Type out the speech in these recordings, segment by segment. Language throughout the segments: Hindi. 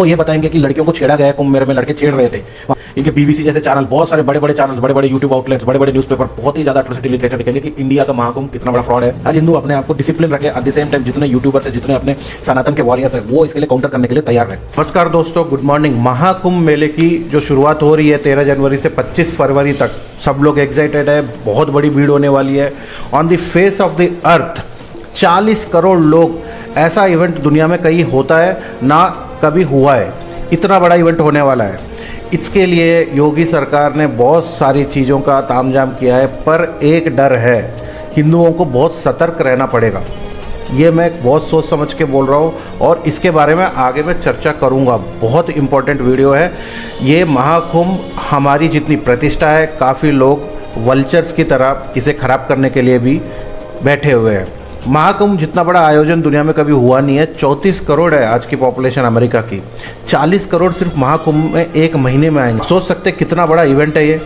वो ये बताएंगे कि लड़कियों को छेड़ा गया, कुंभ मेले में लड़के छेड़ रहे थे। इनके बीबीसी जैसे चैनल, बहुत सारे बड़े बड़े चैनल, बड़े बड़े यूट्यूब आउटलेट्स, बड़े बड़े न्यूज़पेपर बहुत ही ज्यादा एट्रोसिटी लिटरेचर लिखेंगे कि इंडिया का महाकुंभ कितना बड़ा फ्रॉड है। हर हिंदू अपने आप को डिसिप्लिन रखे, एट द सेम टाइम जितने यूट्यूबर्स है, जितने अपने सनातन के वॉरियर्स है, वो इसके लिए काउंटर करने के लिए तैयार है। नमस्कार दोस्तों, गुड मॉर्निंग। महाकुंभ मेले की जो शुरुआत हो रही है 13 जनवरी से 25 फरवरी तक, सब लोग एक्साइटेड है, बहुत बड़ी भीड़ होने वाली है। On the face of the earth 40 crore लोग, ऐसा इवेंट दुनिया में कहीं होता है ना, कभी हुआ है, इतना बड़ा इवेंट होने वाला है। इसके लिए योगी सरकार ने बहुत सारी चीज़ों का तामझाम किया है, पर एक डर है, हिंदुओं को बहुत सतर्क रहना पड़ेगा। ये मैं बहुत सोच समझ के बोल रहा हूँ और इसके बारे में आगे मैं चर्चा करूँगा। बहुत इम्पोर्टेंट वीडियो है ये। महाकुंभ हमारी जितनी प्रतिष्ठा है, काफ़ी लोग वल्चर्स की तरह इसे ख़राब करने के लिए भी बैठे हुए हैं। महाकुंभ जितना बड़ा आयोजन दुनिया में कभी हुआ नहीं है। 34 करोड़ है आज की पॉपुलेशन अमेरिका की, 40 करोड़ सिर्फ महाकुंभ में एक महीने में आएंगे। सोच सकते कितना बड़ा इवेंट है ये।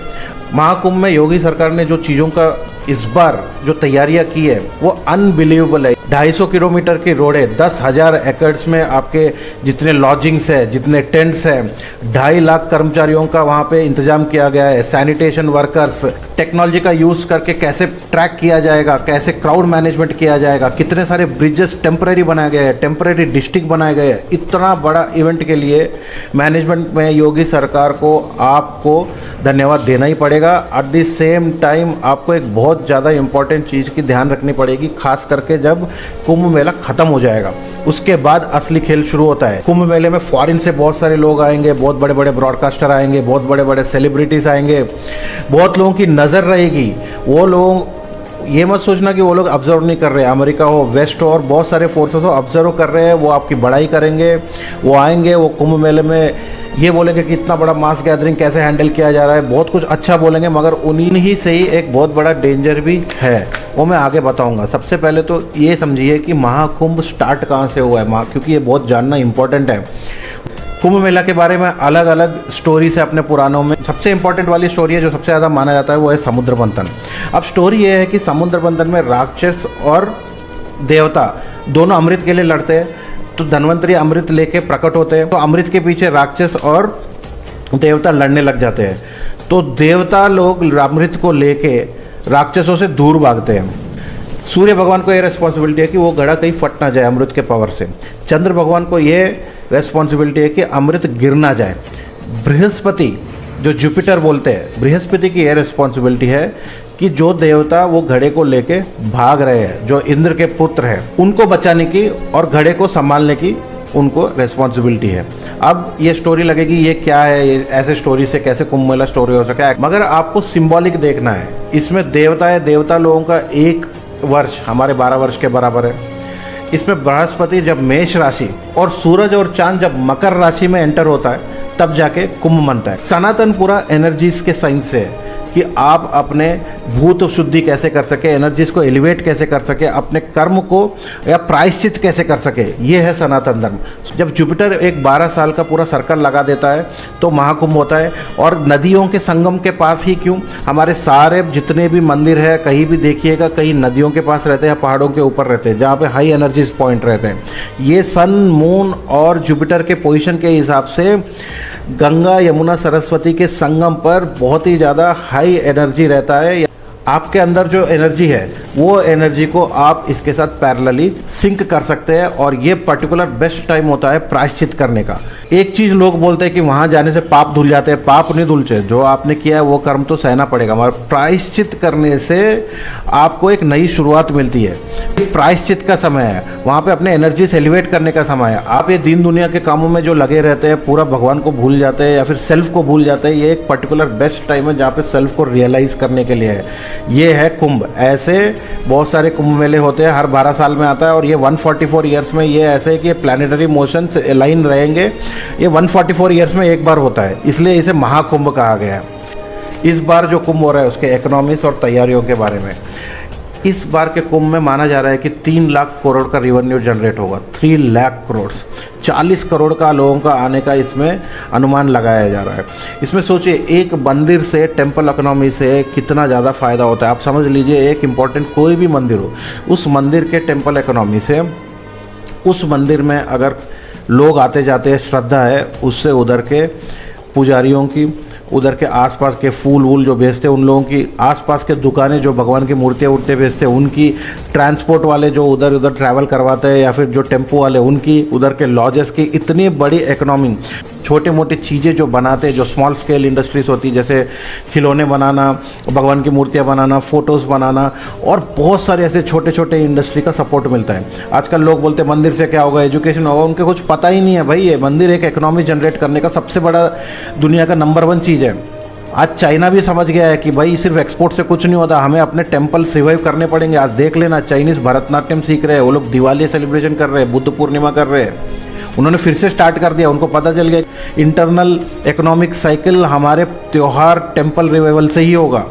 महाकुंभ में योगी सरकार ने जो चीज़ों का इस बार जो तैयारियां की है वो अनबिलीवेबल है। 250 किलोमीटर की रोड है, 10,000 एकड़्स में आपके जितने लॉजिंग्स है, जितने टेंट्स हैं, 2.5 लाख कर्मचारियों का वहाँ पे इंतजाम किया गया है। सैनिटेशन वर्कर्स, टेक्नोलॉजी का यूज़ करके कैसे ट्रैक किया जाएगा, कैसे क्राउड मैनेजमेंट किया जाएगा, कितने सारे ब्रिजेस टेम्परेरी बनाए गए हैं, टेम्परेरी डिस्ट्रिक्ट बनाए गए हैं। इतना बड़ा इवेंट के लिए मैनेजमेंट में योगी सरकार को आपको धन्यवाद देना ही पड़ेगा। एट द सेम टाइम आपको एक बहुत ज़्यादा इंपॉर्टेंट चीज़ की ध्यान रखनी पड़ेगी, खास करके जब कुंभ मेला ख़त्म हो जाएगा, उसके बाद असली खेल शुरू होता है। कुंभ मेले में फॉरेन से बहुत सारे लोग आएंगे, बहुत बड़े बड़े ब्रॉडकास्टर आएंगे, बहुत बड़े बड़े सेलिब्रिटीज़ आएंगे, बहुत लोगों की नज़र रहेगी। वो लोग ये मत सोचना कि वो लोग ऑब्जर्व नहीं कर रहे हैं। अमेरिका हो, वेस्ट हो और बहुत सारे फोर्सेस हो, ऑब्जर्व कर रहे हैं। वो आपकी बड़ाई करेंगे, वो आएंगे, वो कुंभ मेले में ये बोलेंगे कि इतना बड़ा मास गैदरिंग कैसे हैंडल किया जा रहा है, बहुत कुछ अच्छा बोलेंगे, मगर उन्हीं ही से ही एक बहुत बड़ा डेंजर भी है, वो मैं आगे बताऊंगा। सबसे पहले तो ये समझिए कि महाकुंभ स्टार्ट कहाँ से हुआ है, क्योंकि ये बहुत जानना इंपॉर्टेंट है। कुंभ मेला के बारे में अलग अलग स्टोरीज है अपने पुराणों में। सबसे इंपॉर्टेंट वाली स्टोरी है जो सबसे ज़्यादा माना जाता है, वो है समुद्र मंथन। अब स्टोरी ये है कि समुद्र मंथन में राक्षस और देवता दोनों अमृत के लिए लड़ते हैं। तो धन्वंतरी अमृत लेके प्रकट होते हैं, तो अमृत के पीछे राक्षस और देवता लड़ने लग जाते हैं। तो देवता लोग अमृत को लेके राक्षसों से दूर भागते हैं। सूर्य भगवान को ये रेस्पॉन्सिबिलिटी है कि वो घड़ा कहीं फट ना जाए अमृत के पावर से। चंद्र भगवान को ये रेस्पॉन्सिबिलिटी है कि अमृत गिर ना जाए। बृहस्पति, जो जुपिटर बोलते हैं, बृहस्पति की ये रेस्पॉन्सिबिलिटी है कि जो देवता वो घड़े को लेके भाग रहे हैं, जो इंद्र के पुत्र हैं, उनको बचाने की और घड़े को संभालने की उनको रेस्पॉन्सिबिलिटी है। अब ये स्टोरी लगेगी ये क्या है, ये ऐसे स्टोरी से कैसे कुंभ मेला स्टोरी हो सका है, मगर आपको सिंबॉलिक देखना है। इसमें देवता है, देवता लोगों का एक वर्ष हमारे 12 वर्ष के बराबर है। इसमें बृहस्पति जब मेष राशि और सूरज और चांद जब मकर राशि में एंटर होता है, तब जाके कुंभ बनता है। सनातन पूरा एनर्जीज के साइंस से है कि आप अपने भूत शुद्धि कैसे कर सके, एनर्जीज को एलिवेट कैसे कर सके, अपने कर्म को या प्रायश्चित कैसे कर सके, ये है सनातन धर्म। जब जुपिटर एक 12 साल का पूरा सर्कल लगा देता है तो महाकुंभ होता है। और नदियों के संगम के पास ही क्यों, हमारे सारे जितने भी मंदिर है, कहीं भी देखिएगा, कहीं नदियों के पास रहते हैं, पहाड़ों के ऊपर रहते हैं, जहाँ पे हाई एनर्जीज पॉइंट रहते हैं। ये सन, मून और जुपिटर के पोजीशन के हिसाब से गंगा, यमुना, सरस्वती के संगम पर बहुत ही ज़्यादा हाई एनर्जी रहता है। आपके अंदर जो एनर्जी है वो एनर्जी को आप इसके साथ पैरेलली सिंक कर सकते हैं और ये पर्टिकुलर बेस्ट टाइम होता है प्रायश्चित करने का। एक चीज़ लोग बोलते हैं कि वहाँ जाने से पाप धुल जाते हैं। पाप नहीं धुलते, जो आपने किया है वो कर्म तो सहना पड़ेगा, मगर प्रायश्चित करने से आपको एक नई शुरुआत मिलती है। प्रायश्चित का समय है, वहाँ पे अपने एनर्जी से एलिवेट करने का समय है। आप ये दीन दुनिया के कामों में जो लगे रहते हैं, पूरा भगवान को भूल जाते हैं या फिर सेल्फ को भूल जाते हैं, ये एक पर्टिकुलर बेस्ट टाइम है जहाँ पे सेल्फ को रियलाइज़ करने के लिए है। ये है कुंभ। ऐसे बहुत सारे कुंभ मेले होते हैं, हर 12 साल में आता है और ये 144 ईयर्स में, ये ऐसे है कि ये प्लानिटरी मोशन से अलाइन रहेंगे। ये 144 ईयर्स में एक बार होता है, इसलिए इसे महाकुंभ कहा गया है। इस बार जो कुंभ हो रहा है उसके इकोनॉमिक्स और तैयारियों के बारे में, इस बार के कुंभ में माना जा रहा है कि 3 लाख करोड़ का रेवेन्यू जनरेट होगा। 3 लाख करोड़, 40 करोड़ का लोगों का आने का इसमें अनुमान लगाया जा रहा है। इसमें सोचिए एक मंदिर से, टेम्पल इकोनॉमी से कितना ज़्यादा फ़ायदा होता है। आप समझ लीजिए एक इम्पॉर्टेंट कोई भी मंदिर हो, उस मंदिर के टेम्पल इकोनॉमी से, उस मंदिर में अगर लोग आते जाते हैं, श्रद्धा है, उससे उधर के पुजारियों की, उधर के आसपास के फूल वूल जो बेचते हैं उन लोगों की, आसपास के दुकानें जो भगवान की मूर्तियाँ उर्तियाँ बेचते हैं उनकी, ट्रांसपोर्ट वाले जो उधर उधर ट्रैवल करवाते हैं या फिर जो टेम्पो वाले उनकी, उधर के लॉजेस की, इतनी बड़ी इकोनॉमी, छोटे मोटे चीज़ें जो बनाते हैं, जो स्मॉल स्केल इंडस्ट्रीज होती है, जैसे खिलौने बनाना, भगवान की मूर्तियाँ बनाना, फ़ोटोज़ बनाना, और बहुत सारे ऐसे छोटे छोटे इंडस्ट्री का सपोर्ट मिलता है। आजकल लोग बोलते हैं मंदिर से क्या होगा, एजुकेशन होगा, उनके कुछ पता ही नहीं है भाई। ये मंदिर एक इकोनॉमी जनरेट करने का सबसे बड़ा दुनिया का नंबर 1 चीज़ है। आज चाइना भी समझ गया है कि भाई सिर्फ एक्सपोर्ट से कुछ नहीं होता, हमें अपने टेम्पल्स रिवाइव करने पड़ेंगे। आज देख लेना, चाइनीज़ भरतनाट्यम सीख रहे हैं, वो लोग दिवाली सेलिब्रेशन कर रहे हैं, बुद्ध पूर्णिमा कर रहे हैं, उन्होंने फिर से स्टार्ट कर दिया। उनको पता चल गया इंटरनल इकोनॉमिक साइकिल हमारे त्योहार टेम्पल रिवाइवल से ही होगा।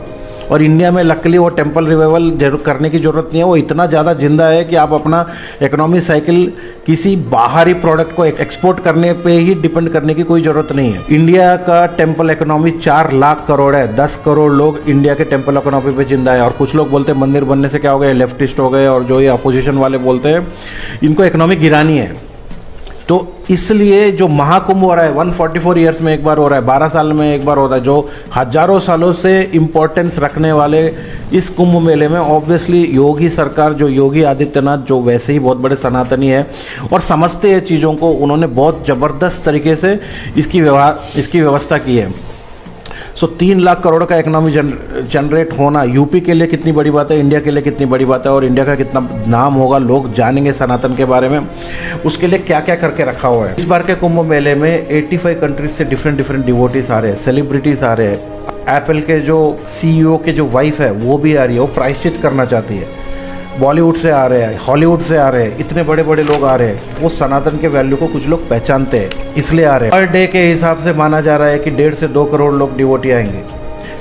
और इंडिया में लकीली वो टेम्पल रिवाइवल जरूर करने की ज़रूरत नहीं है, वो इतना ज़्यादा जिंदा है कि आप अपना इकोनॉमिक साइकिल किसी बाहरी प्रोडक्ट को एक्सपोर्ट करने पे ही डिपेंड करने की कोई ज़रूरत नहीं है। इंडिया का टेम्पल इकोनॉमी 4 लाख करोड़ है, 10 करोड़ लोग इंडिया के टेम्पल इकोनॉमी पे जिंदा है। और कुछ लोग बोलते हैं मंदिर बनने से क्या हो गया, लेफ्टिस्ट हो गए, और जो ये अपोजिशन वाले बोलते हैं इनको इकोनॉमी गिरानी है। तो इसलिए जो महाकुंभ हो रहा है 144 ईयर्स में एक बार हो रहा है, 12 साल में एक बार होता है, जो हजारों सालों से इम्पोर्टेंस रखने वाले इस कुंभ मेले में ऑब्वियसली योगी सरकार, जो योगी आदित्यनाथ, जो वैसे ही बहुत बड़े सनातनी है और समझते हैं चीज़ों को, उन्होंने बहुत ज़बरदस्त तरीके से इसकी व्यवस्था की है। 3 लाख करोड़ का इकोनॉमी जनरेट होना यूपी के लिए कितनी बड़ी बात है, इंडिया के लिए कितनी बड़ी बात है, और इंडिया का कितना नाम होगा, लोग जानेंगे सनातन के बारे में। उसके लिए क्या क्या करके रखा हुआ है। इस बार के कुंभ मेले में 85 कंट्रीज से डिफरेंट डिवोटीज आ रहे हैं, सेलिब्रिटीज आ रहे हैं। एप्पल के जो CEO के जो वाइफ है वो भी आ रही है, वो प्रायश्चित करना चाहती है। बॉलीवुड से आ रहे हैं, हॉलीवुड से आ रहे हैं, इतने बड़े बड़े लोग आ रहे हैं। वो सनातन के वैल्यू को कुछ लोग पहचानते हैं, इसलिए आ रहे हैं। पर डे के हिसाब से माना जा रहा है कि 1.5 से 2 करोड़ लोग डिवोटी आएंगे,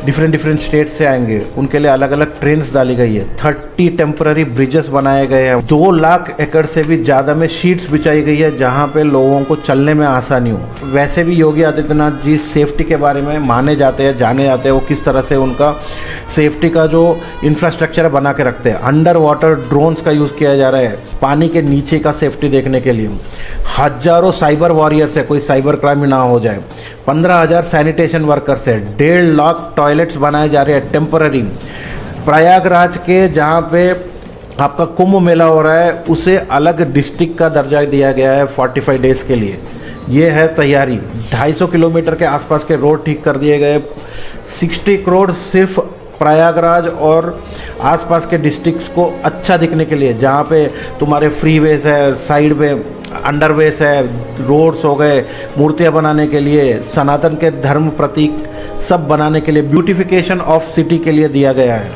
डिफरेंट स्टेट से आएंगे। उनके लिए अलग अलग ट्रेन्स डाली गई है, 30 टेम्पररी ब्रिजेस बनाए गए हैं, 2 लाख एकड़ से भी ज़्यादा में शीट्स बिछाई गई है जहाँ पे लोगों को चलने में आसानी हो। वैसे भी योगी आदित्यनाथ जी सेफ्टी के बारे में माने जाते हैं, जाने जाते हैं। वो किस तरह से उनका सेफ्टी का जो इंफ्रास्ट्रक्चर बना के रखते हैं। अंडर वाटर ड्रोन्स का यूज़ किया जा रहा है पानी के नीचे का सेफ्टी देखने के लिए। हजारों साइबर वॉरियर्स है, कोई साइबर क्राइम ना हो जाए। 15,000 सैनिटेशन वर्कर्स है, 1.5 लाख टॉयलेट्स बनाए जा रहे हैं टेम्पररी। प्रयागराज के जहाँ पे आपका कुंभ मेला हो रहा है उसे अलग डिस्ट्रिक्ट का दर्जा दिया गया है 45 डेज़ के लिए। ये है तैयारी। 250 किलोमीटर के आसपास के रोड ठीक कर दिए गए। 60 करोड़ सिर्फ प्रयागराज और आसपास के डिस्ट्रिक्ट्स को अच्छा दिखने के लिए, जहाँ पे तुम्हारे फ्रीवेज है, साइड में अंडरवेज है, रोड्स हो गए, मूर्तियाँ बनाने के लिए, सनातन के धर्म प्रतीक सब बनाने के लिए, ब्यूटिफिकेशन ऑफ सिटी के लिए दिया गया है।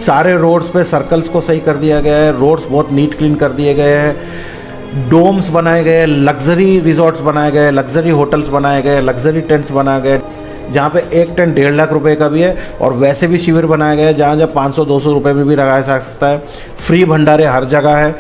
सारे रोड्स पे सर्कल्स को सही कर दिया गया है, रोड्स बहुत नीट क्लीन कर दिए गए हैं, डोम्स बनाए गए, लग्जरी रिजॉर्ट्स बनाए गए, लग्जरी होटल्स बनाए गए, लग्जरी टेंट्स बनाए गए, जहाँ पे एक टेंट 1.5 लाख रुपए का भी है। और वैसे भी शिविर बनाए गए जहाँ 500-200 रुपये में भी लगाया जा सकता है। फ्री भंडारे हर जगह है,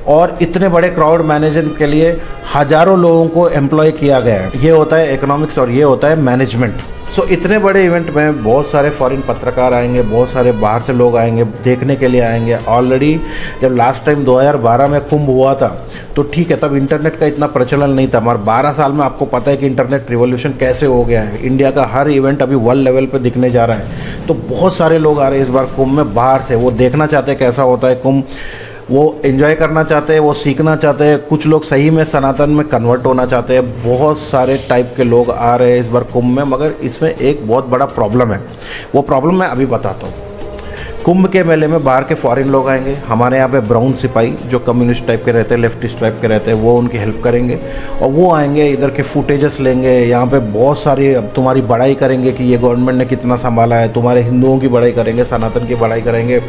और इतने बड़े क्राउड मैनेजमेंट के लिए हजारों लोगों को एम्प्लॉय किया गया है। ये होता है इकोनॉमिक्स और ये होता है मैनेजमेंट। इतने बड़े इवेंट में बहुत सारे फॉरेन पत्रकार आएंगे, बहुत सारे बाहर से लोग आएंगे, देखने के लिए आएंगे। ऑलरेडी जब लास्ट टाइम 2012 में कुंभ हुआ था तो ठीक है, तब इंटरनेट का इतना प्रचलन नहीं था, मगर 12 साल में आपको पता है कि इंटरनेट रिवॉल्यूशन कैसे हो गया है। इंडिया का हर इवेंट अभी वर्ल्ड लेवल पे दिखने जा रहा है। तो बहुत सारे लोग आ रहे हैं इस बार कुंभ में बाहर से, वो देखना चाहते हैं कैसा होता है कुंभ, वो एंजॉय करना चाहते हैं, वो सीखना चाहते हैं। कुछ लोग सही में सनातन में कन्वर्ट होना चाहते हैं। बहुत सारे टाइप के लोग आ रहे हैं इस बार कुंभ में, मगर इसमें एक बहुत बड़ा प्रॉब्लम है। वो प्रॉब्लम मैं अभी बताता हूँ। कुंभ के मेले में बाहर के फॉरेन लोग आएंगे। हमारे यहाँ पे ब्राउन सिपाही जो कम्युनिस्ट टाइप के रहते हैं, लेफ्टिस्ट टाइप के रहते हैं, वो उनकी हेल्प करेंगे और वो आएंगे, इधर के फुटेजेस लेंगे। यहाँ पे बहुत सारी तुम्हारी बड़ाई करेंगे कि ये गवर्नमेंट ने कितना संभाला है, तुम्हारे हिंदुओं की बड़ाई करेंगे, सनातन की बड़ाई करेंगे,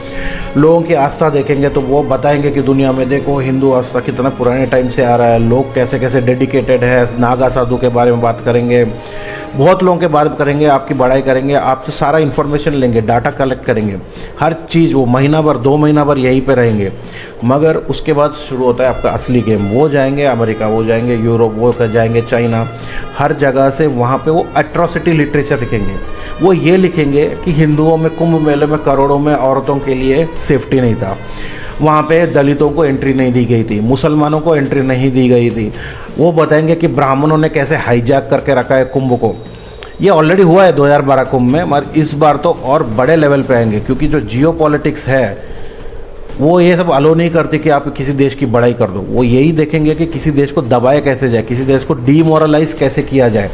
लोगों की आस्था देखेंगे तो वो बताएंगे कि दुनिया में देखो हिंदू आस्था कितना पुराने टाइम से आ रहा है, लोग कैसे कैसे डेडिकेटेड है। नागा साधु के बारे में बात करेंगे, बहुत लोगों के बारे में करेंगे, आपकी बड़ाई करेंगे, आपसे सारा इन्फॉर्मेशन लेंगे, डाटा कलेक्ट करेंगे, हर चीज़। वो महीना भर 2 महीना भर यहीं पे रहेंगे। मगर उसके बाद शुरू होता है आपका असली गेम। वो जाएंगे अमेरिका, वो जाएंगे यूरोप, वो जाएंगे चाइना, हर जगह से वहाँ पे वो एट्रॉसिटी लिटरेचर लिखेंगे। वो ये लिखेंगे कि हिंदुओं में कुंभ मेले में करोड़ों में औरतों के लिए सेफ्टी नहीं था, वहाँ पे दलितों को एंट्री नहीं दी गई थी, मुसलमानों को एंट्री नहीं दी गई थी। वो बताएंगे कि ब्राह्मणों ने कैसे हाईजैक करके रखा है कुंभ को। ये ऑलरेडी हुआ है 2012 कुंभ में, मगर इस बार तो और बड़े लेवल पे आएंगे, क्योंकि जो जियो पॉलिटिक्स है वो ये सब अलो नहीं करती कि आप किसी देश की बड़ाई कर दो। वो यही देखेंगे कि किसी देश को दबाया कैसे जाए, किसी देश को डीमोरलाइज कैसे किया जाए।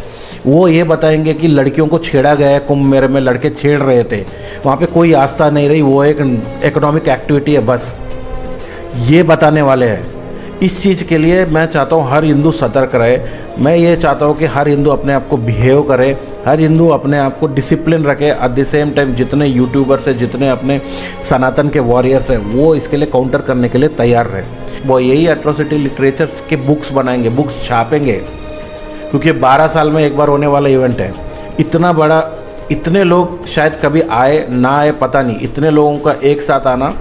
वो ये बताएंगे कि लड़कियों को छेड़ा गया है, कुंभ मेले में लड़के छेड़ रहे थे, वहाँ पे कोई आस्था नहीं रही, वो एक इकोनॉमिक एक्टिविटी है बस, ये बताने वाले हैं। इस चीज़ के लिए मैं चाहता हूँ हर हिंदू सतर्क रहे। मैं ये चाहता हूँ कि हर हिंदू अपने आप को बिहेव करे, हर हिंदू अपने आप को डिसिप्लिन रखे। एट द सेम टाइम जितने यूट्यूबर्स हैं, जितने अपने सनातन के वॉरियर्स हैं, वो इसके लिए काउंटर करने के लिए तैयार रहे। वो यही एट्रोसिटी लिटरेचर के बुक्स बनाएंगे, बुक्स छापेंगे, क्योंकि 12 साल में एक बार होने वाला इवेंट है। इतना बड़ा, इतने लोग शायद कभी आए ना आए पता नहीं, इतने लोगों का एक साथ आना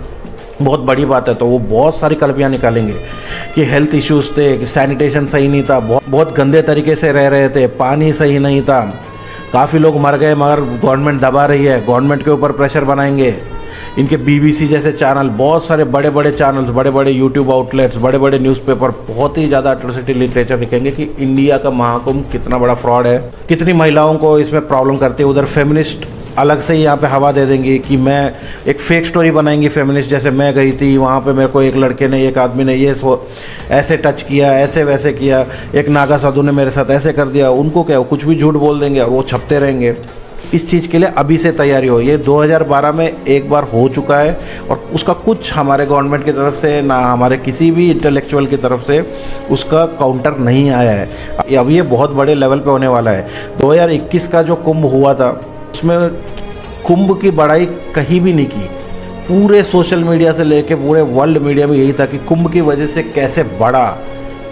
बहुत बड़ी बात है। तो वो बहुत सारी कलपियाँ निकालेंगे कि हेल्थ इश्यूज़ थे, सैनिटेशन सही नहीं था, बहुत गंदे तरीके से रह रहे थे, पानी सही नहीं था, काफ़ी लोग मर गए मगर गवर्नमेंट दबा रही है, गवर्नमेंट के ऊपर प्रेशर बनाएंगे। इनके BBC जैसे चैनल, बहुत सारे बड़े बड़े चैनल्स, बड़े बड़े यूट्यूब आउटलेट्स, बड़े बड़े न्यूज़पेपर बहुत ही ज़्यादा एट्रोसिटी लिटरेचर लिखेंगे कि इंडिया का महाकुंभ कितना बड़ा फ्रॉड है, कितनी महिलाओं को इसमें प्रॉब्लम करती है। उधर फेमिनिस्ट अलग से ही यहाँ पे हवा दे देंगी कि मैं एक फेक स्टोरी बनाएंगी फेमिनिस्ट, जैसे मैं गई थी वहाँ पे मेरे को एक लड़के ने, एक आदमी ने ये ऐसे टच किया, ऐसे वैसे किया, एक नागा साधु ने मेरे साथ ऐसे कर दिया। उनको क्या, कुछ भी झूठ बोल देंगे और वो छपते रहेंगे। इस चीज़ के लिए अभी से तैयारी हो। ये 2012 में एक बार हो चुका है और उसका कुछ हमारे गवर्नमेंट की तरफ से ना हमारे किसी भी इंटेलेक्चुअल की तरफ से उसका काउंटर नहीं आया है। अब ये बहुत बड़े लेवल पे होने वाला है। 2021 का जो कुंभ हुआ था उसमें कुंभ की बड़ाई कहीं भी नहीं की। पूरे सोशल मीडिया से लेके पूरे वर्ल्ड मीडिया में यही था कि कुंभ की वजह से कैसे बढ़ा,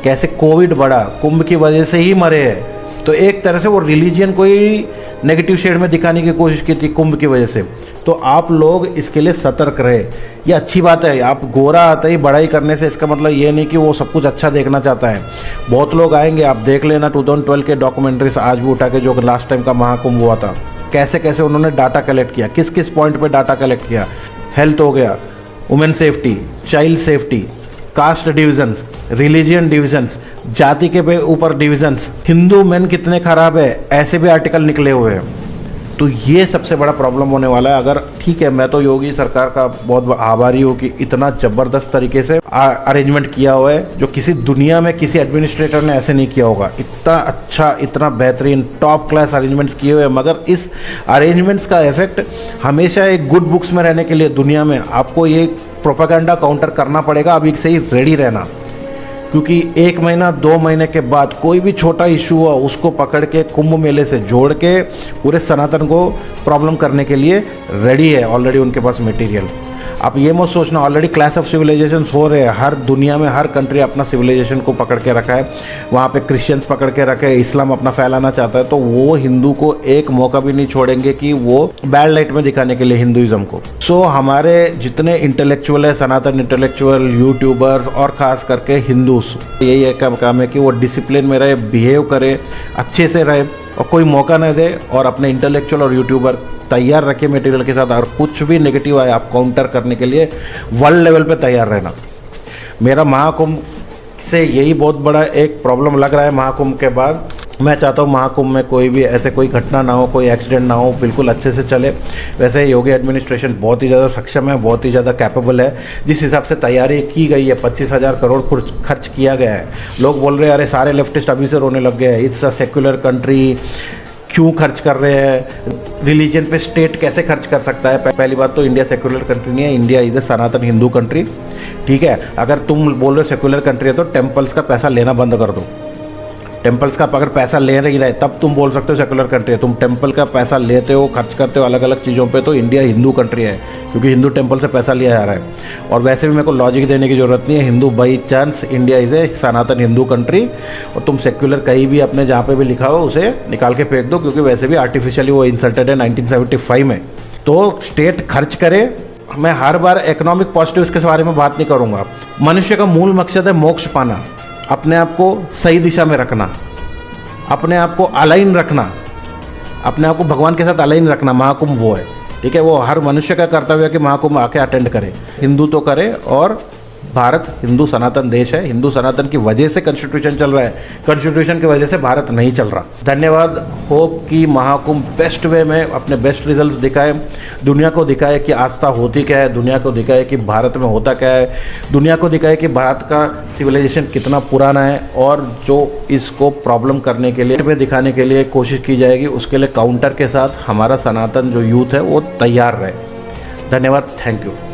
कैसे कोविड बढ़ा, कुंभ की वजह से ही मरे हैं। तो एक तरह से वो रिलीजियन को ही नेगेटिव शेड में दिखाने की कोशिश की थी कुंभ की वजह से। तो आप लोग इसके लिए सतर्क रहे। ये अच्छी बात है। आप गोरा आते ही बड़ाई करने से इसका मतलब ये नहीं कि वो सब कुछ अच्छा देखना चाहता है। बहुत लोग आएंगे, आप देख लेना 2012 के डॉक्यूमेंट्रीज आज भी उठा के, जो लास्ट टाइम का महाकुंभ हुआ था, कैसे कैसे उन्होंने डाटा कलेक्ट किया, किस किस पॉइंट पे डाटा कलेक्ट किया। हेल्थ हो गया, women safety, child safety, caste divisions, religion divisions, जाति के ऊपर डिविजन्स, हिंदू मेन कितने खराब है, ऐसे भी आर्टिकल निकले हुए हैं। तो ये सबसे बड़ा प्रॉब्लम होने वाला है। अगर ठीक है, मैं तो योगी सरकार का बहुत आभारी हूँ कि इतना ज़बरदस्त तरीके से अरेंजमेंट किया हुआ है, जो किसी दुनिया में किसी एडमिनिस्ट्रेटर ने ऐसे नहीं किया होगा। इतना अच्छा, इतना बेहतरीन टॉप क्लास अरेंजमेंट्स किए हुए हैं। मगर इस अरेंजमेंट्स का इफेक्ट हमेशा एक गुड बुक्स में रहने के लिए दुनिया में आपको ये प्रोपेगेंडा काउंटर करना पड़ेगा। अभी से ही रेडी रहना, क्योंकि 1 महीना 2 महीने के बाद कोई भी छोटा इशू हुआ उसको पकड़ के कुंभ मेले से जोड़ के पूरे सनातन को प्रॉब्लम करने के लिए रेडी है ऑलरेडी उनके पास मटेरियल। आप ये मत सोचना, ऑलरेडी क्लैश ऑफ सिविलाइजेशन हो रहे हैं। हर दुनिया में हर कंट्री अपना सिविलाइजेशन को पकड़ के रखा है। वहाँ पे क्रिश्चियंस पकड़ के रखे हैं, इस्लाम अपना फैलाना चाहता है। तो वो हिंदू को एक मौका भी नहीं छोड़ेंगे कि वो बैड लाइट में दिखाने के लिए हिंदुइज्म को। सो हमारे जितने इंटेलेक्चुअल है, सनातन इंटेलेक्चुअल, यूट्यूबर्स और ख़ास करके हिंदूस, यही एक काम है कि वो डिसिप्लिन में रहे, बिहेव करे, अच्छे से रहे और कोई मौका न दे। और अपने इंटेलेक्चुअल और यूट्यूबर तैयार रखे मटेरियल के साथ, और कुछ भी नेगेटिव आए आप काउंटर करने के लिए वर्ल्ड लेवल पे तैयार रहना। मेरा महाकुंभ से यही बहुत बड़ा एक प्रॉब्लम लग रहा है। महाकुंभ के बाद मैं चाहता हूँ महाकुंभ में कोई भी ऐसे कोई घटना ना हो, कोई एक्सीडेंट ना हो, बिल्कुल अच्छे से चले। वैसे योगी एडमिनिस्ट्रेशन बहुत ही ज़्यादा सक्षम है, बहुत ही ज़्यादा कैपेबल है। जिस हिसाब से तैयारी की गई है, 25,000 करोड़ खर्च किया गया है। लोग बोल रहे हैं अरे सारे लेफ्टिस्ट अभी से रोने लग गए हैं, इट्स अ सेक्युलर कंट्री, क्यों खर्च कर रहे हैं, रिलीजन पे स्टेट कैसे खर्च कर सकता है। पहली बात तो इंडिया सेक्युलर कंट्री नहीं है, India is a Sanatan Hindu country. ठीक है, अगर तुम बोल रहे हो सेक्युलर कंट्री है तो टेम्पल्स का पैसा लेना बंद कर दो। टेम्पल्स का अगर पैसा ले नहीं रहे तब तुम बोल सकते हो सेकुलर कंट्री है। तुम टेम्पल का पैसा लेते हो, खर्च करते हो अलग अलग चीज़ों पे, तो इंडिया हिंदू कंट्री है, क्योंकि हिंदू टेम्पल से पैसा लिया जा रहा है। और वैसे भी मेरे को लॉजिक देने की ज़रूरत नहीं है, Hindu by chance India is a Sanatan Hindu country. और तुम सेक्युलर कहीं भी अपने जहाँ पे भी लिखा हो उसे निकाल के फेंक दो, क्योंकि वैसे भी आर्टिफिशियली वो इंसर्टेड है 1975 में। तो स्टेट खर्च करे। मैं हर बार इकोनॉमिक पॉजिटिव्स के बारे में बात नहीं करूँगा। मनुष्य का मूल मकसद है मोक्ष पाना, अपने आप को सही दिशा में रखना, अपने आप को अलाइन रखना, अपने आप को भगवान के साथ अलाइन रखना। महाकुंभ वो है। ठीक है, वो हर मनुष्य का कर्तव्य है कि महाकुंभ आके अटेंड करे, हिंदू तो करे। और भारत हिंदू सनातन देश है, हिंदू सनातन की वजह से कॉन्स्टिट्यूशन चल रहा है, कॉन्स्टिट्यूशन की वजह से भारत नहीं चल रहा। धन्यवाद। होप कि महाकुंभ बेस्ट वे में अपने बेस्ट रिजल्ट्स दिखाए, दुनिया को दिखाए कि आस्था होती क्या है, दुनिया को दिखाए कि भारत में होता क्या है, दुनिया को दिखाए कि भारत का सिविलाइजेशन कितना पुराना है, और जो इसको प्रॉब्लम करने के लिए में दिखाने के लिए कोशिश की जाएगी, उसके लिए काउंटर के साथ हमारा सनातन जो यूथ है वो तैयार रहे। धन्यवाद। Thank you.